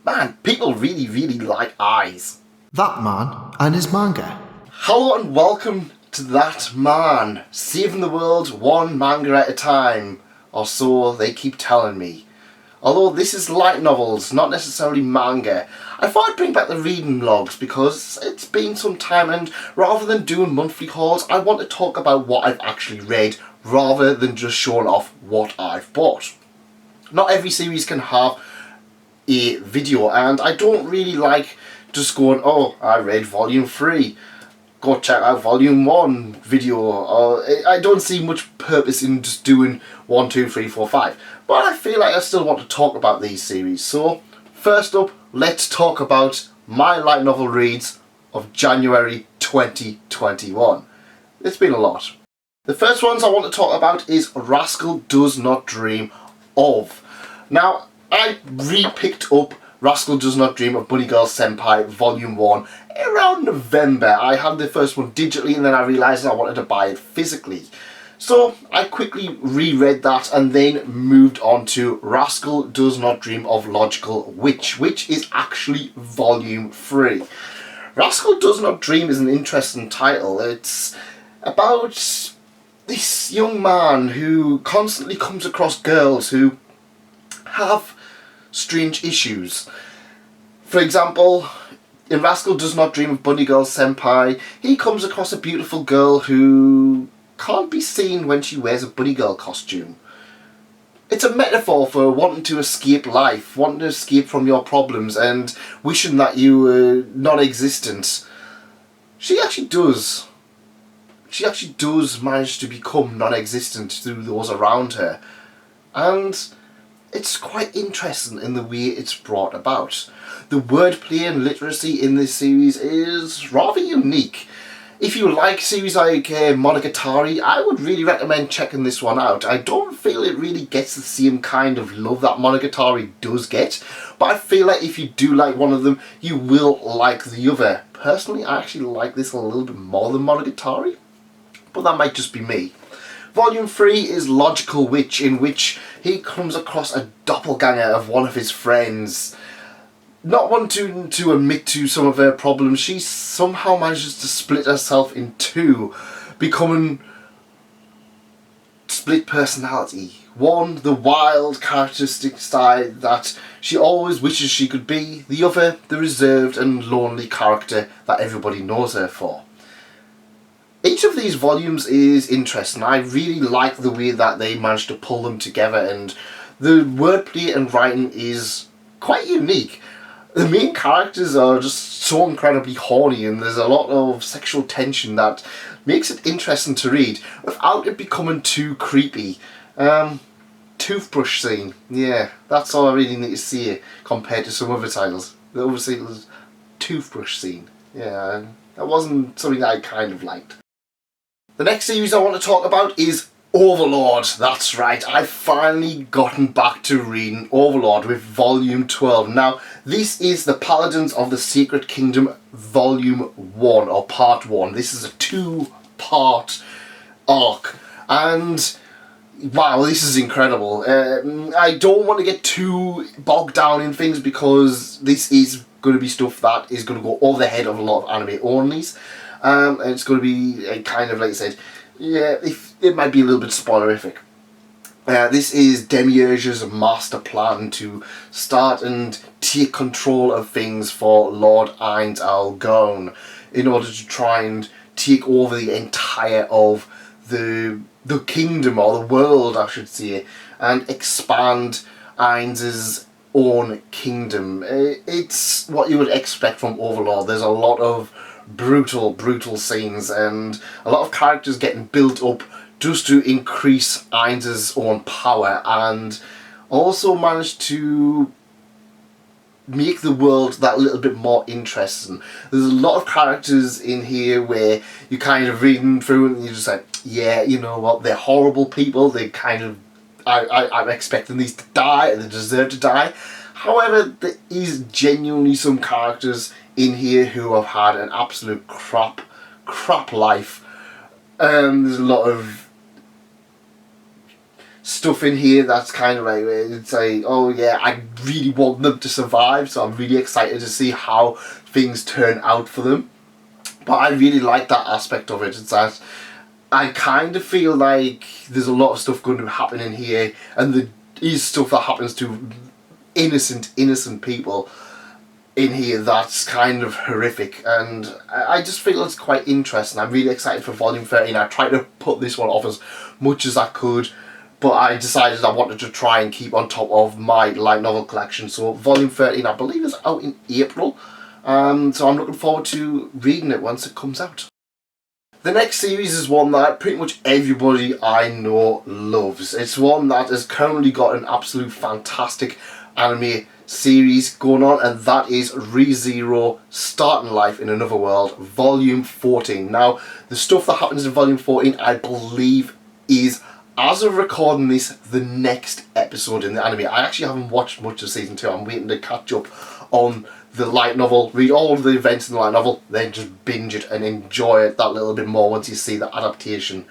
Man, people really like eyes. That man and his manga. Hello and welcome to That Man, saving the world one manga at a time, or so they keep telling me. Although this is light novels, not necessarily manga, I thought I'd bring back the reading logs because it's been some time, and rather than doing monthly hauls, I want to talk about what I've actually read rather than just showing off what I've bought. Not every series can have a video, and I don't really like just going, oh, I read volume 3, go check out volume 1 video. I don't see much purpose in just doing 1, 2, 3, 4, 5, but I feel like I still want to talk about these series. So first up, let's talk about my light novel reads of January 2021. It's been a lot. The first ones I want to talk about is Rascal Does Not Dream of. Now, I re-picked up Rascal Does Not Dream of Bunny Girl Senpai Volume 1 around November. I had the first one digitally and then I realised I wanted to buy it physically. So I quickly reread that and then moved on to Rascal Does Not Dream of Logical Witch, which is actually Volume 3. Rascal Does Not Dream is an interesting title. It's about this young man who constantly comes across girls who have strange issues. For example, in Rascal Does Not Dream of Bunny Girl Senpai, he comes across a beautiful girl who can't be seen when she wears a bunny girl costume. It's a metaphor for wanting to escape life, wanting to escape from your problems and wishing that you were non-existent. She actually does. She actually does manage to become non-existent through those around her. And it's quite interesting in the way it's brought about. The wordplay and literacy in this series is rather unique. If you like series like Monogatari, I would really recommend checking this one out. I don't feel it really gets the same kind of love that Monogatari does get, but I feel like if you do like one of them, you will like the other. Personally, I actually like this a little bit more than Monogatari, but that might just be me. Volume 3 is Logical Witch, in which he comes across a doppelganger of one of his friends. Not wanting to admit to some of her problems, she somehow manages to split herself in two, becoming split personality. One, the wild, characteristic side that she always wishes she could be. The other, the reserved and lonely character that everybody knows her for. Each of these volumes is interesting. I really like the way that they managed to pull them together, and the wordplay and writing is quite unique. The main characters are just so incredibly horny, and there's a lot of sexual tension that makes it interesting to read without it becoming too creepy. Toothbrush scene, yeah, that's all I really need to see compared to some other titles. The other titles, toothbrush scene, yeah, that wasn't something that I kind of liked. The next series I want to talk about is Overlord. That's right, I've finally gotten back to reading Overlord with Volume 12. Now, this is the Paladins of the Sacred Kingdom Volume 1, or Part 1. This is a 2-part arc, and wow, this is incredible. I don't want to get too bogged down in things because this is going to be stuff that is going to go over the head of a lot of anime onlys. And it's going to be kind of, like I said, yeah, it might be a little bit spoilerific. This is Demiurge's master plan to start and take control of things for Lord Ainz Algone in order to try and take over the entire of the kingdom, or the world I should say, and expand Ainz's own kingdom. It's what you would expect from Overlord. There's a lot of brutal scenes and a lot of characters getting built up just to increase Ainz's own power, and also manage to make the world that little bit more interesting. There's a lot of characters in here where you kind of reading through and you're just like, yeah, you know what, they're horrible people, they kind of, I'm expecting these to die and they deserve to die. However, there is genuinely some characters in here who have had an absolute crap life. There's a lot of stuff in here that's kind of like, it's like, oh yeah, I really want them to survive, so I'm really excited to see how things turn out for them. But I really like that aspect of it. It's that I kind of feel like there's a lot of stuff going to happen in here, and there is stuff that happens to innocent people in here that's kind of horrific, and I just feel it's quite interesting. I'm really excited for volume 13. I tried to put this one off as much as I could, but I decided I wanted to try and keep on top of my light novel collection. So volume 13, I believe, is out in April, so I'm looking forward to reading it once it comes out. The next series is one that pretty much everybody I know loves. It's one that has currently got an absolute fantastic anime series going on, and that is ReZero Starting Life in Another World Volume 14. Now, the stuff that happens in Volume 14, I believe, is, as of recording this, the next episode in the anime. I actually haven't watched much of Season 2. I'm waiting to catch up on the light novel, read all of the events in the light novel, then just binge it and enjoy it that little bit more once you see the adaptation.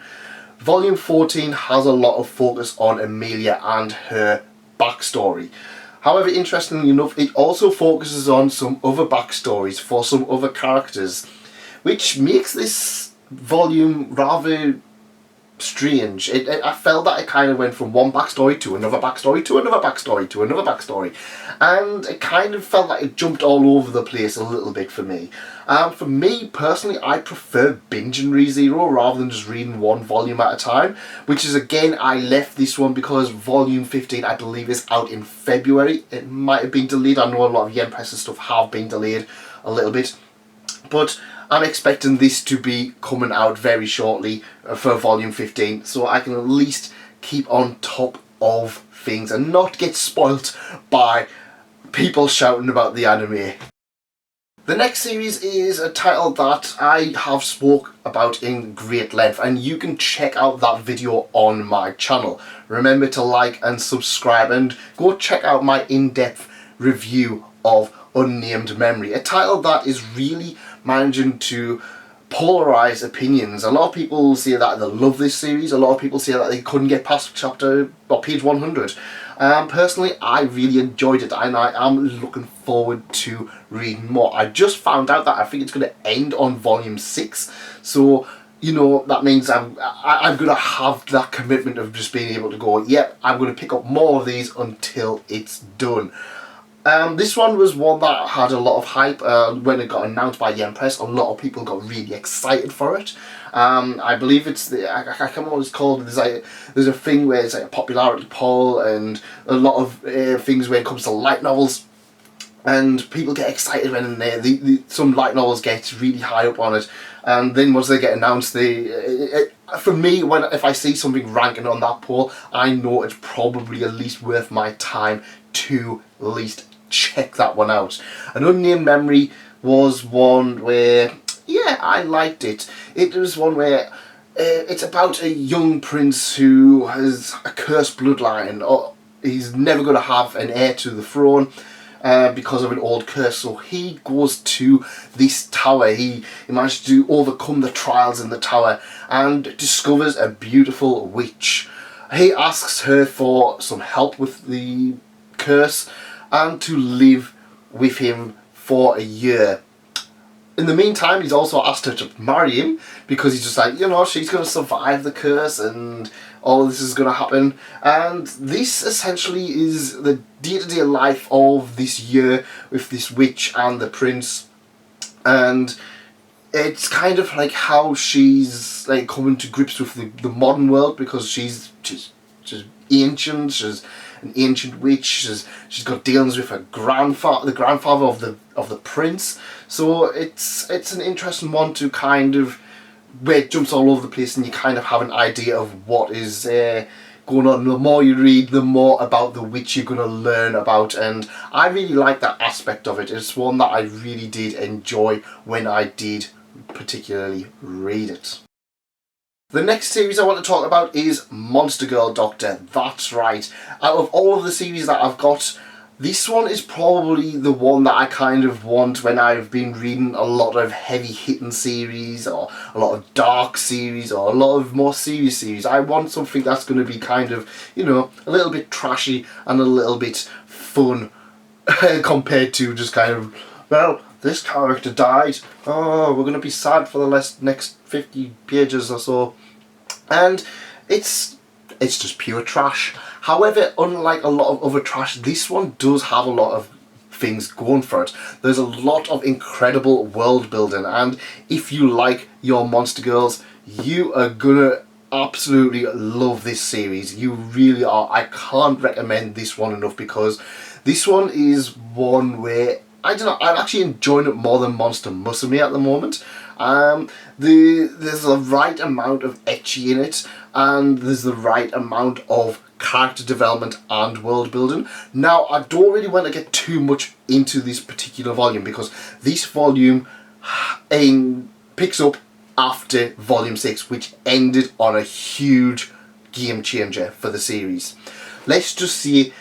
Volume 14 has a lot of focus on Amelia and her backstory. However, interestingly enough, it also focuses on some other backstories for some other characters, which makes this volume rather strange. I felt that it kind of went from one backstory to another backstory to another backstory to another backstory, and it kind of felt like it jumped all over the place a little bit for me. For me personally, I prefer binging ReZero rather than just reading one volume at a time, which is, again, I left this one because volume 15 I believe is out in February. It might have been delayed. I know a lot of Yen Press stuff have been delayed a little bit, but I'm expecting this to be coming out very shortly for volume 15, so I can at least keep on top of things and not get spoilt by people shouting about the anime. The next series is a title that I have spoke about in great length, and you can check out that video on my channel. Remember to like and subscribe, and go check out my in-depth review of Unnamed Memory, a title that is really managing to polarize opinions. A lot of people say that they love this series, a lot of people say that they couldn't get past chapter or page 100. Personally, I really enjoyed it, and I am looking forward to reading more. I just found out that I think it's going to end on volume 6, so you know, that means I'm going to have that commitment of just being able to go, yep, I'm going to pick up more of these until it's done. This one was one that had a lot of hype when it got announced by Yen Press. A lot of people got really excited for it. I believe it's the, I can't remember what it's called. There's a thing where it's like a popularity poll, and a lot of things when it comes to light novels, and people get excited when some light novels get really high up on it, and then once they get announced, for me, if I see something ranking on that poll, I know it's probably at least worth my time to at least check that one out. An Unnamed Memory was one where, yeah, I liked it. It was one where it's about a young prince who has a cursed bloodline, or he's never going to have an heir to the throne because of an old curse. So he goes to this tower. He managed to overcome the trials in the tower and discovers a beautiful witch. He asks her for some help with the curse and to live with him for a year. In the meantime, he's also asked her to marry him because he's just like, you know, she's going to survive the curse and all this is going to happen. And this essentially is the day-to-day life of this year with this witch and the prince. And it's kind of like how she's like coming to grips with the modern world, because she's ancient. She's an ancient witch. She's got dealings with her grandfather, the grandfather of the prince. So it's an interesting one to kind of, where it jumps all over the place and you kind of have an idea of what is going on. The more you read, the more about the witch you're going to learn about, and I really like that aspect of it. It's one that I really did enjoy when I did particularly read it. The next series I want to talk about is Monster Girl Doctor. That's right. Out of all of the series that I've got, This one is probably the one that I kind of want when I've been reading a lot of heavy hitting series or a lot of dark series or a lot of more serious series. I want something that's going to be kind of, you know, a little bit trashy and a little bit fun compared to just kind of, well, this character died. Oh, we're going to be sad for the next 50 pages or so. And it's just pure trash. However, unlike a lot of other trash, this one does have a lot of things going for it. There's a lot of incredible world building, and if you like your monster girls, you are gonna absolutely love this series. You really are. I can't recommend this one enough, because this one is one where, I don't know, I'm actually enjoying it more than Monster Musume at the moment. There's the right amount of ecchi in it, and there's the right amount of character development and world building. Now, I don't really want to get too much into this particular volume, because this volume picks up after volume 6, which ended on a huge game changer for the series. Let's just see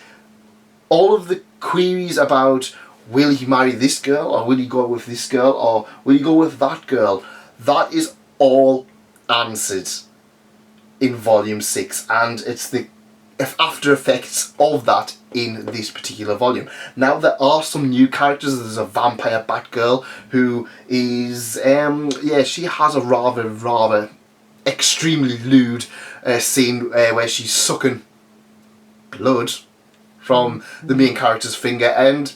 all of the queries about, will he marry this girl, or will he go with this girl, or will he go with that girl? That is all answered in volume 6, and it's the after effects of that in this particular volume. Now, there are some new characters. There's a vampire Batgirl who is, she has a rather extremely lewd scene where she's sucking blood from the main character's finger, and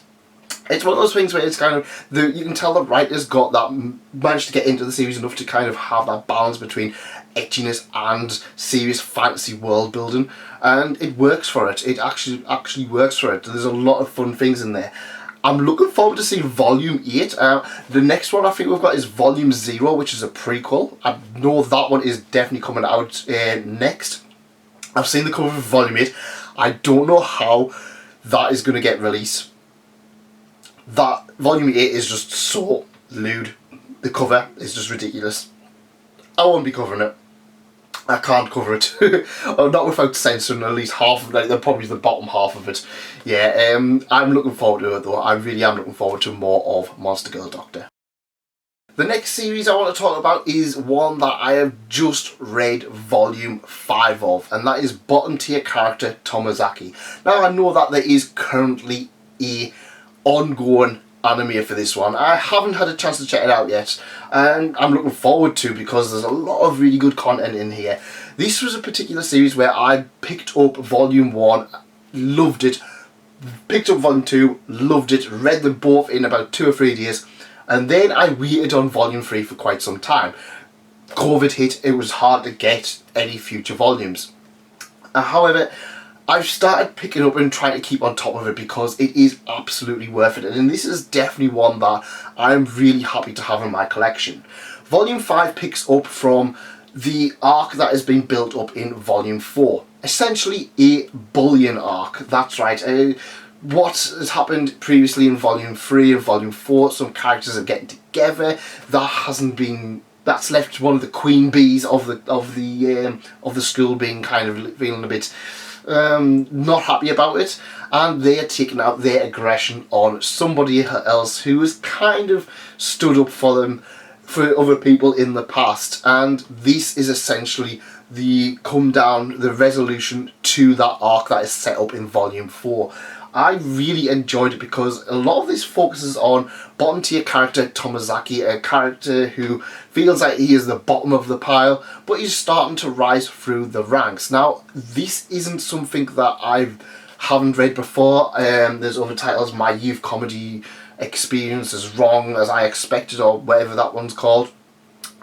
it's one of those things where it's kind of, you can tell the writers got that, managed to get into the series enough to kind of have that balance between etchiness and serious fantasy world building, and it works for it. It actually works for it. There's a lot of fun things in there. I'm looking forward to seeing volume 8. The next one I think we've got is volume 0, which is a prequel. I know that one is definitely coming out next. I've seen the cover for volume 8. I don't know how that is going to get released. That volume 8 is just so lewd. The cover is just ridiculous. I won't be covering it. I can't cover it. Not without censoring at least half of it, probably the bottom half of it. Yeah, I'm looking forward to it though. I really am looking forward to more of Monster Girl Doctor. The next series I want to talk about is one that I have just read volume 5 of, and that is Bottom Tier Character Tomozaki. Now, I know that there is currently a ongoing anime for this one. I haven't had a chance to check it out yet, and I'm looking forward to, because there's a lot of really good content in here. This was a particular series where I picked up volume 1, loved it, picked up volume 2, loved it, read them both in about 2 or 3 days, and then I waited on volume 3 for quite some time. COVID hit, it was hard to get any future volumes. However, I've started picking up and trying to keep on top of it, because it is absolutely worth it, and this is definitely one that I'm really happy to have in my collection. Volume 5 picks up from the arc that has been built up in Volume 4. Essentially a bullion arc, that's right. What has happened previously in Volume 3 and Volume 4, some characters are getting together, that's left one of the queen bees of the school being kind of feeling a bit not happy about it, and they are taking out their aggression on somebody else who has kind of stood up for them, for other people in the past, and this is essentially the resolution to that arc that is set up in Volume 4. I really enjoyed it, because a lot of this focuses on bottom tier character Tomoezaki, a character who feels like he is the bottom of the pile, but he's starting to rise through the ranks. Now, this isn't something that I haven't read before. There's other titles, My Youth Comedy Experience As Wrong As I Expected, or whatever that one's called.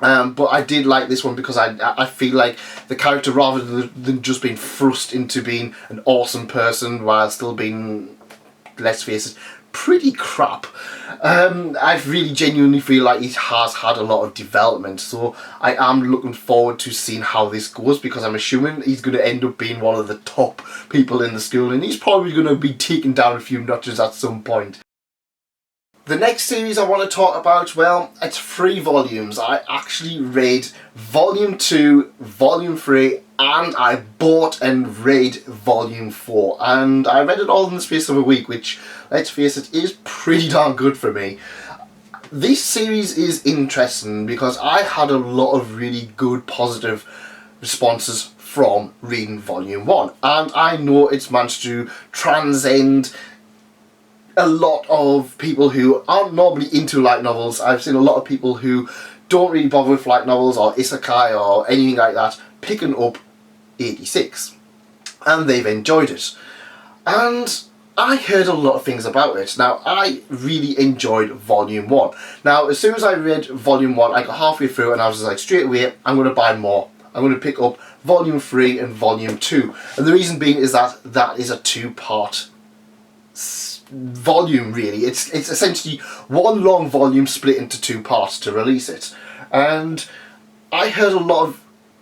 But I did like this one, because I feel like the character, rather than just being thrust into being an awesome person while still being, let's face it, pretty crap, I really genuinely feel like he has had a lot of development. So I am looking forward to seeing how this goes, because I'm assuming he's going to end up being one of the top people in the school, and he's probably going to be taken down a few notches at some point. The next series I want to talk about, well, it's 3 volumes. I actually read Volume 2, Volume 3 and I bought and read Volume 4, and I read it all in the space of a week, which, let's face it, is pretty darn good for me. This series is interesting because I had a lot of really good positive responses from reading Volume 1, and I know it's managed to transcend a lot of people who aren't normally into light novels. I've seen a lot of people who don't really bother with light novels or isekai or anything like that picking up 86, and they've enjoyed it. And I heard a lot of things about it. Now, I really enjoyed Volume 1. Now, as soon as I read Volume 1, I got halfway through and I was like, straight away, I'm going to buy more. I'm going to pick up Volume 3 and Volume 2. And the reason being is that that is a two-part volume, really. It's essentially one long volume split into two parts to release it. And I heard a lot of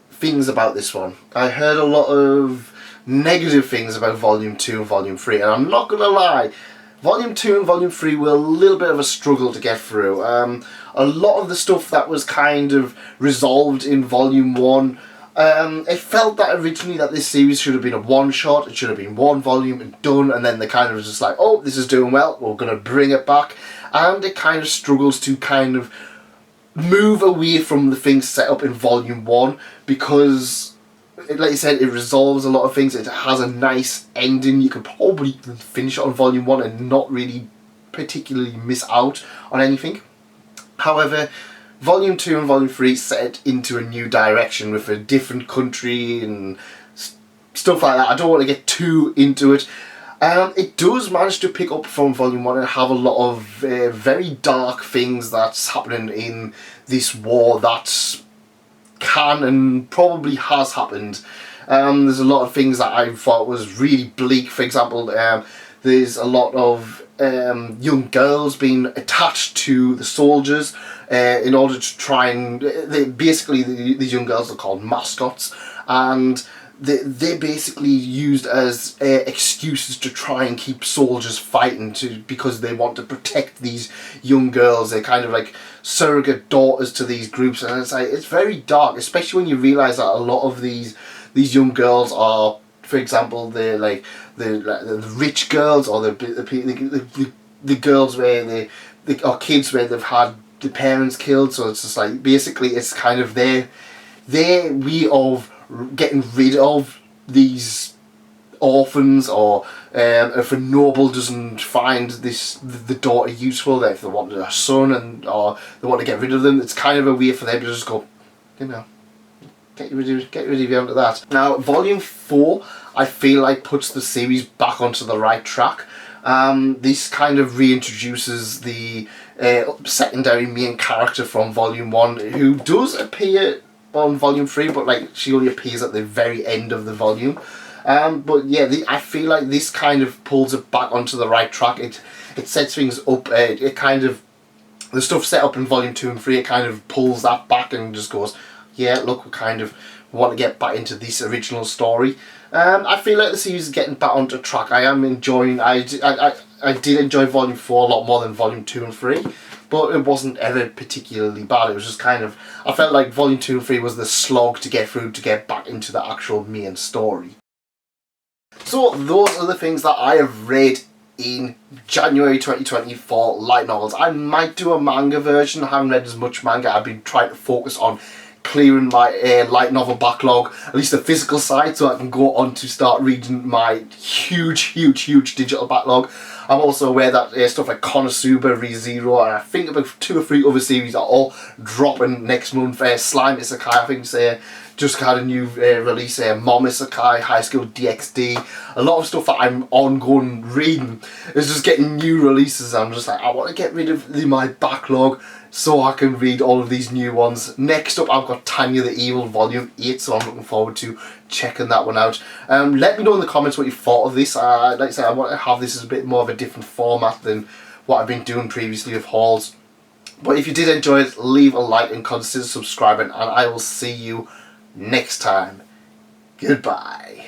things about this one. I heard a lot of negative things about Volume 2 and Volume 3, and I'm not gonna lie, Volume 2 and Volume 3 were a little bit of a struggle to get through. A lot of the stuff that was kind of resolved in Volume 1, it felt that originally that this series should have been a one-shot, it should have been one volume and done, and then they kind of was just like, oh, this is doing well, we're gonna bring it back, and it kind of struggles to kind of move away from the things set up in Volume 1, because like you said, it resolves a lot of things. It has a nice ending. You could probably finish it on Volume 1 and not really particularly miss out on anything. However, Volume 2 and Volume 3 set into a new direction with a different country and stuff like that. I don't want to get too into it. It does manage to pick up from Volume 1 and have a lot of very dark things that's happening in this war that can and probably has happened. There's a lot of things that I thought was really bleak. For example, there's a lot of young girls being attached to the soldiers in order to try and... these young girls are called mascots, and they're basically used as excuses to try and keep soldiers fighting because they want to protect these young girls. They're kind of like surrogate daughters to these groups, and it's very dark, especially when you realise that a lot of these young girls are, for example, they're like the rich girls, or the girls where they are kids where they've had the parents killed. So it's just like, basically it's kind of their way of getting rid of these orphans, or if a noble doesn't find the daughter useful, if they want a son or they want to get rid of them, it's kind of a way for them to just go, you know, get rid of you out of that. Now, Volume 4, I feel like puts the series back onto the right track. This kind of reintroduces the secondary main character from Volume 1, who does appear on Volume 3, but like she only appears at the very end of the volume. But yeah, I feel like this kind of pulls it back onto the right track. It sets things up. It kind of, the stuff set up in Volume 2 and 3, it kind of pulls that back and just goes, yeah, look, we want to get back into this original story. I feel like the series is getting back onto track. I am enjoying. I did enjoy Volume 4 a lot more than Volume 2 and 3. But it wasn't ever particularly bad. It was just kind of, I felt like Volume 2 and 3 was the slog to get through to get back into the actual main story. So those are the things that I have read in January 2020 for light novels. I might do a manga version. I haven't read as much manga. I've been trying to focus on clearing my light novel backlog, at least the physical side, so I can go on to start reading my huge digital backlog. I'm also aware that stuff like Konosuba, ReZero, and I think about 2 or 3 other series are all dropping next month. Slime Isekai, I think, just had a new release. Mom Isekai, High School DxD. A lot of stuff that I'm ongoing reading is just getting new releases. I'm just like, I want to get rid of my backlog so I can read all of these new ones. Next up, I've got Tanya the Evil Volume 8, so I'm looking forward to checking that one out. Let me know in the comments what you thought of this. Like I said, I want to have this as a bit more of a different format than what I've been doing previously with hauls. But if you did enjoy it, leave a like and consider subscribing, and I will see you next time. Goodbye.